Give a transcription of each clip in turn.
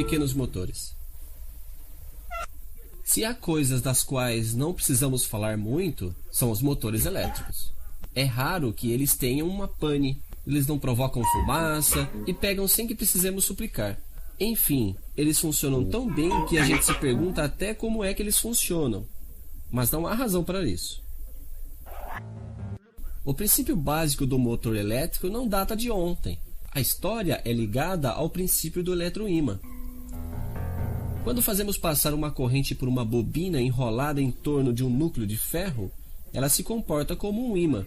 pequenos motores. Se há coisas das quais não precisamos falar muito, são os motores elétricos. É raro que eles tenham uma pane, eles não provocam fumaça e pegam sem que precisemos suplicar. Enfim, eles funcionam tão bem que a gente se pergunta até como é que eles funcionam, mas não há razão para isso. O princípio básico do motor elétrico não data de ontem. A história é ligada ao princípio do eletroímã. Quando fazemos passar uma corrente por uma bobina enrolada em torno de um núcleo de ferro, ela se comporta como um ímã,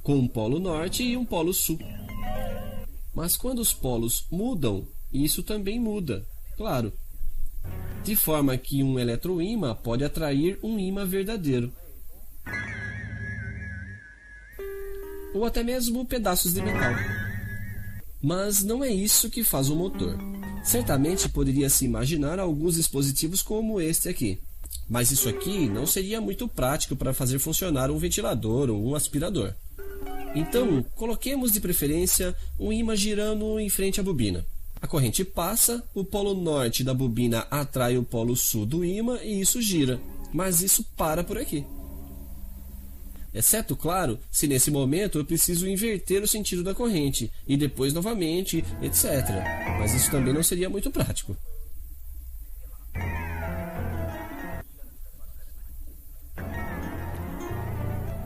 com um polo norte e um polo sul. Mas quando os polos mudam, isso também muda, claro. De forma que um eletroímã pode atrair um ímã verdadeiro. Ou até mesmo pedaços de metal. Mas não é isso que faz o motor. Certamente poderia-se imaginar alguns dispositivos como este aqui. Mas isso aqui não seria muito prático para fazer funcionar um ventilador ou um aspirador. Então, coloquemos de preferência um ímã girando em frente à bobina. A corrente passa, o polo norte da bobina atrai o polo sul do ímã e isso gira. Mas isso para por aqui. Exceto, claro, se nesse momento eu preciso inverter o sentido da corrente, e depois novamente, etc. Mas isso também não seria muito prático.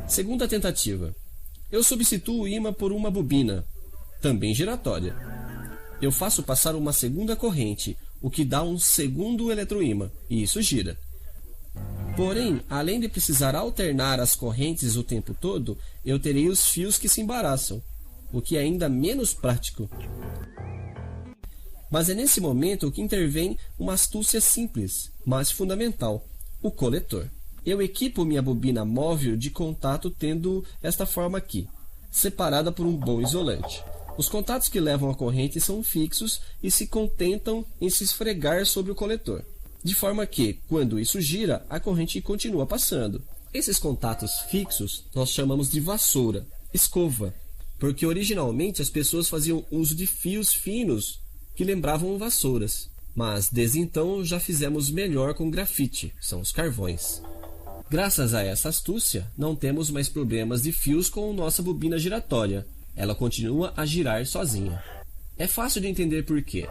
Segunda tentativa. Eu substituo o ímã por uma bobina, também giratória. Eu faço passar uma segunda corrente, o que dá um segundo eletroímã, e isso gira. Porém, além de precisar alternar as correntes o tempo todo, eu terei os fios que se embaraçam, o que é ainda menos prático. Mas é nesse momento que intervém uma astúcia simples, mas fundamental, o coletor. Eu equipo minha bobina móvel de contato tendo esta forma aqui, separada por um bom isolante. Os contatos que levam a corrente são fixos e se contentam em se esfregar sobre o coletor. De forma que, quando isso gira, a corrente continua passando. Esses contatos fixos nós chamamos de vassoura, escova, porque originalmente as pessoas faziam uso de fios finos que lembravam vassouras. Mas desde então já fizemos melhor com grafite, são os carvões. Graças a essa astúcia, não temos mais problemas de fios com nossa bobina giratória. Ela continua a girar sozinha. É fácil de entender por quê.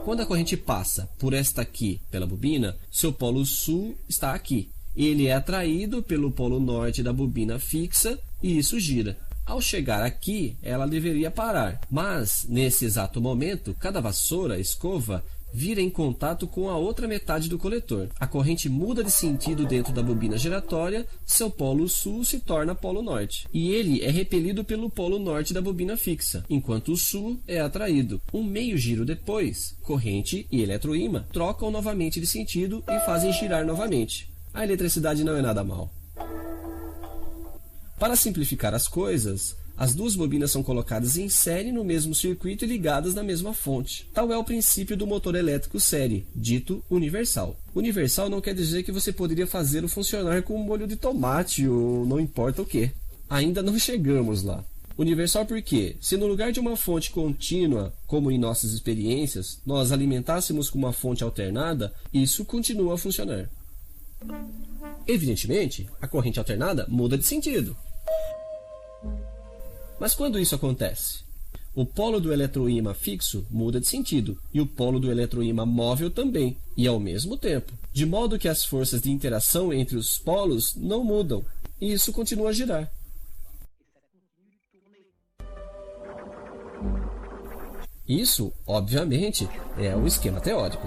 Quando a corrente passa por esta aqui, pela bobina, seu polo sul está aqui. Ele é atraído pelo polo norte da bobina fixa e isso gira. Ao chegar aqui, ela deveria parar. Mas, nesse exato momento, cada vassoura, escova, vira em contato com a outra metade do coletor. A corrente muda de sentido dentro da bobina giratória, seu polo sul se torna polo norte. E ele é repelido pelo polo norte da bobina fixa, enquanto o sul é atraído. Um meio giro depois, corrente e eletroímã trocam novamente de sentido e fazem girar novamente. A eletricidade não é nada mal. Para simplificar as coisas, as duas bobinas são colocadas em série no mesmo circuito e ligadas na mesma fonte. Tal é o princípio do motor elétrico série, dito universal. Universal não quer dizer que você poderia fazê-lo funcionar com molho de tomate ou não importa o que. Ainda não chegamos lá. Universal porque, se no lugar de uma fonte contínua, como em nossas experiências, nós alimentássemos com uma fonte alternada, isso continua a funcionar. Evidentemente, a corrente alternada muda de sentido. Mas quando isso acontece? O polo do eletroímã fixo muda de sentido e o polo do eletroímã móvel também, e ao mesmo tempo, de modo que as forças de interação entre os polos não mudam, e isso continua a girar. Isso, obviamente, é o esquema teórico.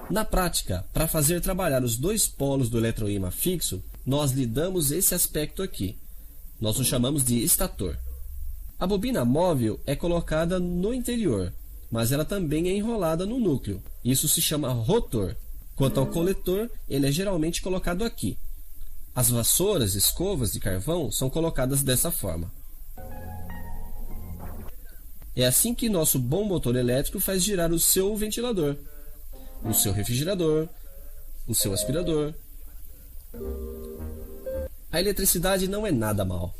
Na prática, para fazer trabalhar os dois polos do eletroímã fixo, nós lhe damos esse aspecto aqui. Nós o chamamos de estator. A bobina móvel é colocada no interior, mas ela também é enrolada no núcleo. Isso se chama rotor. Quanto ao coletor, ele é geralmente colocado aqui. As vassouras, escovas de carvão são colocadas dessa forma. É assim que nosso bom motor elétrico faz girar o seu ventilador, o seu refrigerador, o seu aspirador. A eletricidade não é nada mal.